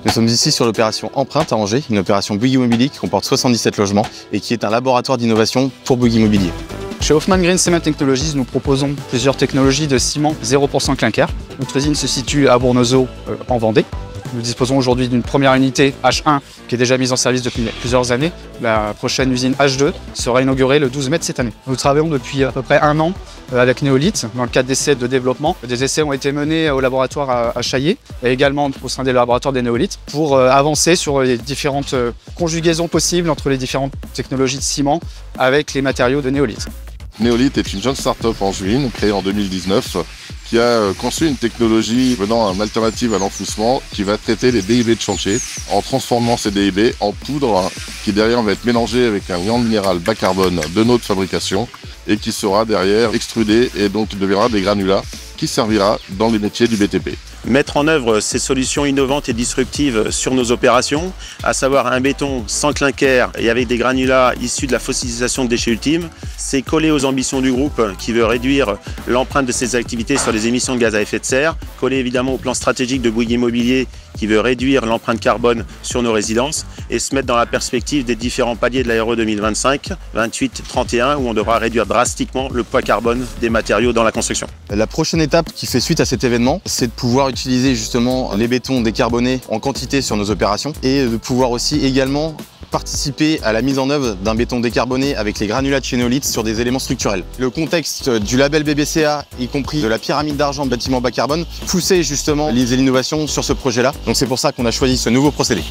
Nous sommes ici sur l'opération Empreinte à Angers, une opération Bouygues Immobilier qui comporte 77 logements et qui est un laboratoire d'innovation pour Bouygues Immobilier. Chez Hoffmann Green Cement Technologies, nous proposons plusieurs technologies de ciment 0% clinker. Notre usine se situe à Bournezeau, en Vendée. Nous disposons aujourd'hui d'une première unité H1 qui est déjà mise en service depuis plusieurs années. La prochaine usine H2 sera inaugurée le 12 mai de cette année. Nous travaillons depuis à peu près un an avec Néolith dans le cadre d'essais de développement. Des essais ont été menés au laboratoire à Chaillé et également au sein des laboratoires des Néolith pour avancer sur les différentes conjugaisons possibles entre les différentes technologies de ciment avec les matériaux de Néolith. Néolith est une jeune start-up angevine créée en 2019 qui a conçu une technologie venant en alternative à l'enfouissement qui va traiter les déchets de chantier en transformant ces déchets en poudre qui derrière va être mélangée avec un liant minéral bas carbone de notre fabrication et qui sera derrière extrudé et donc deviendra des granulats qui servira dans les métiers du BTP. Mettre en œuvre ces solutions innovantes et disruptives sur nos opérations, à savoir un béton sans clinker et avec des granulats issus de la fossilisation de déchets ultimes, c'est coller aux ambitions du groupe qui veut réduire l'empreinte de ses activités sur les émissions de gaz à effet de serre, coller évidemment au plan stratégique de Bouygues Immobilier qui veut réduire l'empreinte carbone sur nos résidences et se mettre dans la perspective des différents paliers de la RE 2025, 28, 31, où on devra réduire drastiquement le poids carbone des matériaux dans la construction. La prochaine étape qui fait suite à cet événement, c'est de pouvoir utiliser justement les bétons décarbonés en quantité sur nos opérations et de pouvoir aussi également participer à la mise en œuvre d'un béton décarboné avec les granulats de chez Néolith sur des éléments structurels. Le contexte du label BBCA, y compris de la pyramide d'argent de bâtiments bas carbone, poussait justement les innovations sur ce projet-là. Donc c'est pour ça qu'on a choisi ce nouveau procédé.